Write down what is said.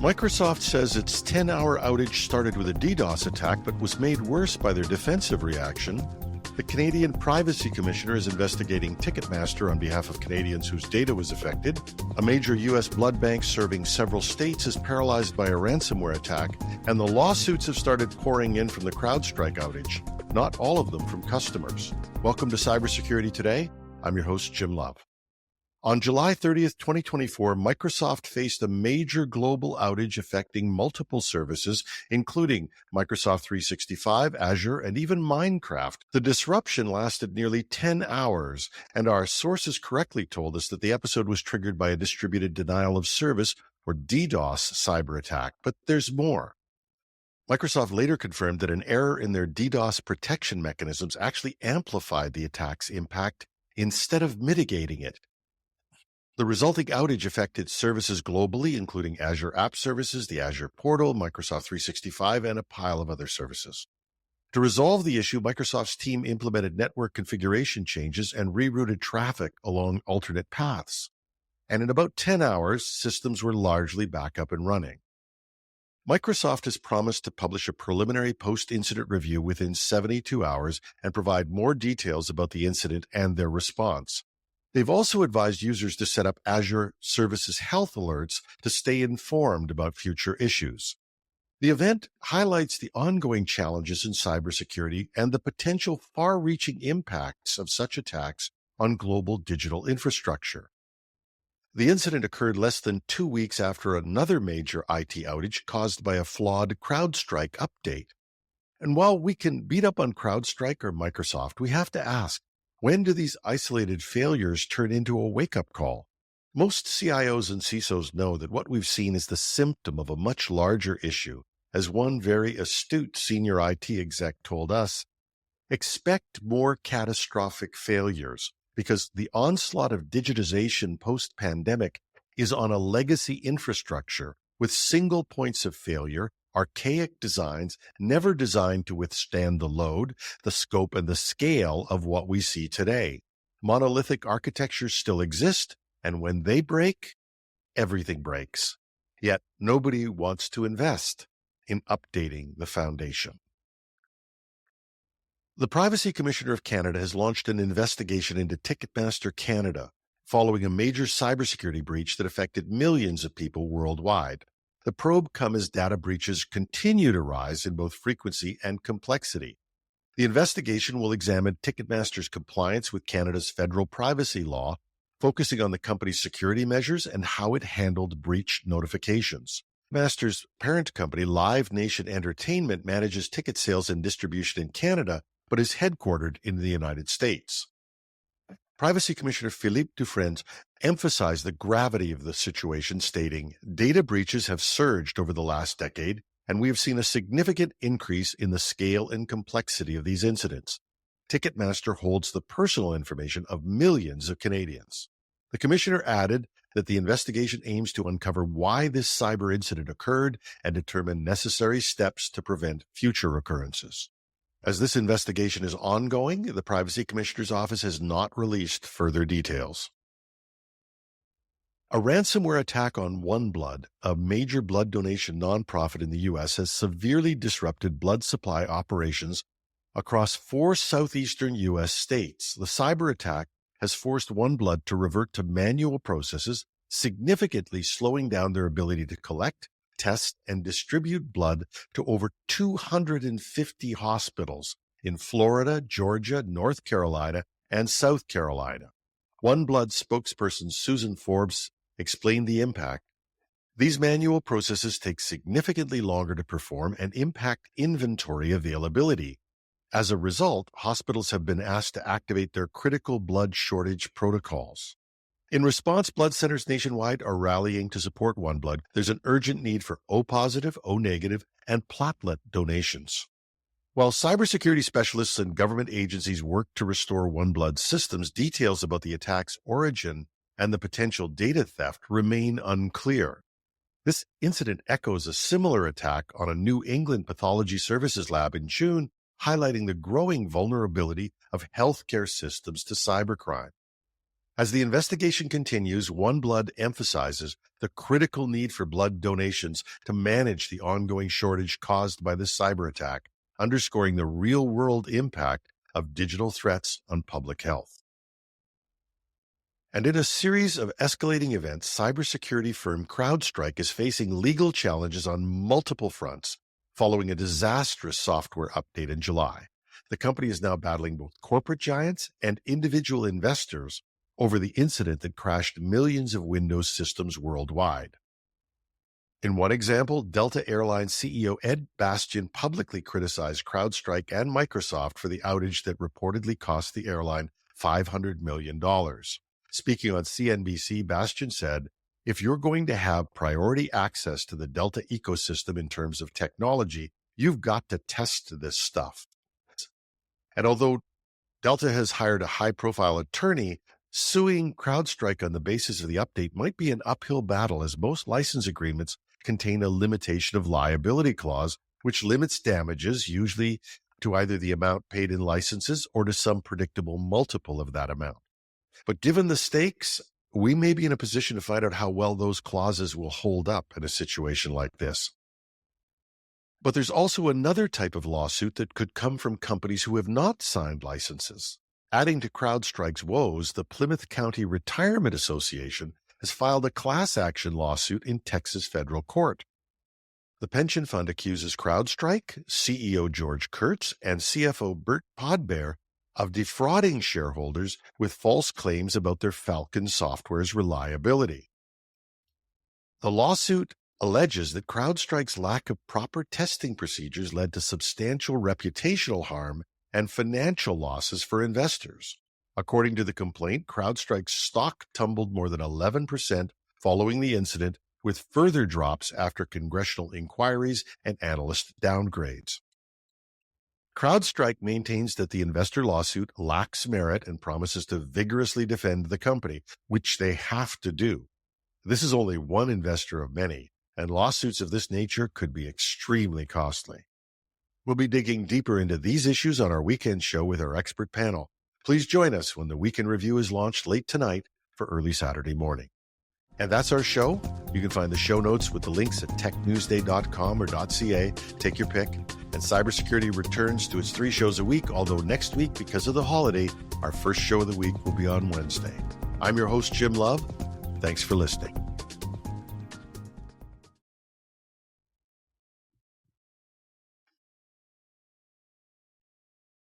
Microsoft says its 10-hour outage started with a DDoS attack but was made worse by their defensive reaction. The Canadian Privacy Commissioner is investigating Ticketmaster on behalf of Canadians whose data was affected. A major U.S. blood bank serving several states is paralyzed by a ransomware attack, and the lawsuits have started pouring in from the CrowdStrike outage, not all of them from customers. Welcome to Cybersecurity Today. I'm your host, Jim Love. On July 30th, 2024, Microsoft faced a major global outage affecting multiple services, including Microsoft 365, Azure, and even Minecraft. The disruption lasted nearly 10 hours, and our sources correctly told us that the episode was triggered by a distributed denial of service, or DDoS, cyber attack. But there's more. Microsoft later confirmed that an error in their DDoS protection mechanisms actually amplified the attack's impact instead of mitigating it. The resulting outage affected services globally, including Azure App Services, the Azure Portal, Microsoft 365, and a pile of other services. To resolve the issue, Microsoft's team implemented network configuration changes and rerouted traffic along alternate paths. And in about 10 hours, systems were largely back up and running. Microsoft has promised to publish a preliminary post-incident review within 72 hours and provide more details about the incident and their response. They've also advised users to set up Azure Services Health Alerts to stay informed about future issues. The event highlights the ongoing challenges in cybersecurity and the potential far-reaching impacts of such attacks on global digital infrastructure. The incident occurred less than 2 weeks after another major IT outage caused by a flawed CrowdStrike update. And while we can beat up on CrowdStrike or Microsoft, we have to ask, when do these isolated failures turn into a wake-up call? Most CIOs and CISOs know that what we've seen is the symptom of a much larger issue. As one very astute senior IT exec told us, expect more catastrophic failures because the onslaught of digitization post-pandemic is on a legacy infrastructure with single points of failure, archaic designs never designed to withstand the load, the scope, and the scale of what we see today. Monolithic architectures still exist, and when they break, everything breaks. Yet nobody wants to invest in updating the foundation. The Privacy Commissioner of Canada has launched an investigation into Ticketmaster Canada, following a major cybersecurity breach that affected millions of people worldwide. The probe comes as data breaches continue to rise in both frequency and complexity. The investigation will examine Ticketmaster's compliance with Canada's federal privacy law, focusing on the company's security measures and how it handled breach notifications. Ticketmaster's parent company, Live Nation Entertainment, manages ticket sales and distribution in Canada, but is headquartered in the United States. Privacy Commissioner Philippe Dufresne emphasized the gravity of the situation, stating, "Data breaches have surged over the last decade, and we have seen a significant increase in the scale and complexity of these incidents. Ticketmaster holds the personal information of millions of Canadians." The Commissioner added that the investigation aims to uncover why this cyber incident occurred and determine necessary steps to prevent future occurrences. As this investigation is ongoing, the Privacy Commissioner's Office has not released further details. A ransomware attack on OneBlood, a major blood donation nonprofit in the U.S., has severely disrupted blood supply operations across 4 southeastern U.S. states. The cyber attack has forced OneBlood to revert to manual processes, significantly slowing down their ability to collect, test, and distribute blood to over 250 hospitals in Florida, Georgia, North Carolina, and South Carolina. OneBlood spokesperson Susan Forbes explained the impact. These manual processes take significantly longer to perform and impact inventory availability. As a result, hospitals have been asked to activate their critical blood shortage protocols. In response, blood centers nationwide are rallying to support OneBlood. There's an urgent need for O-positive, O-negative, and platelet donations. While cybersecurity specialists and government agencies work to restore OneBlood systems, details about the attack's origin and the potential data theft remain unclear. This incident echoes a similar attack on a New England pathology services lab in June, highlighting the growing vulnerability of healthcare systems to cybercrime. As the investigation continues, OneBlood emphasizes the critical need for blood donations to manage the ongoing shortage caused by this cyber attack, underscoring the real-world impact of digital threats on public health. And in a series of escalating events, cybersecurity firm CrowdStrike is facing legal challenges on multiple fronts following a disastrous software update in July. The company is now battling both corporate giants and individual investors over the incident that crashed millions of Windows systems worldwide. In one example, Delta Airlines CEO Ed Bastian publicly criticized CrowdStrike and Microsoft for the outage that reportedly cost the airline $500 million. Speaking on CNBC, Bastian said, "If you're going to have priority access to the Delta ecosystem in terms of technology, you've got to test this stuff." And although Delta has hired a high-profile attorney, suing CrowdStrike on the basis of the update might be an uphill battle, as most license agreements contain a limitation of liability clause, which limits damages, usually to either the amount paid in licenses or to some predictable multiple of that amount. But given the stakes, we may be in a position to find out how well those clauses will hold up in a situation like this. But there's also another type of lawsuit that could come from companies who have not signed licenses. Adding to CrowdStrike's woes, the Plymouth County Retirement Association has filed a class action lawsuit in Texas federal court. The pension fund accuses CrowdStrike, CEO George Kurtz, and CFO Bert Podbear of defrauding shareholders with false claims about their Falcon software's reliability. The lawsuit alleges that CrowdStrike's lack of proper testing procedures led to substantial reputational harm and financial losses for investors. According to the complaint, CrowdStrike's stock tumbled more than 11% following the incident, with further drops after congressional inquiries and analyst downgrades. CrowdStrike maintains that the investor lawsuit lacks merit and promises to vigorously defend the company, which they have to do. This is only one investor of many, and lawsuits of this nature could be extremely costly. We'll be digging deeper into these issues on our weekend show with our expert panel. Please join us when the Weekend Review is launched late tonight for early Saturday morning. And that's our show. You can find the show notes with the links at technewsday.com or .ca. Take your pick. And Cybersecurity returns to its 3 shows a week, although next week, because of the holiday, our first show of the week will be on Wednesday. I'm your host, Jim Love. Thanks for listening.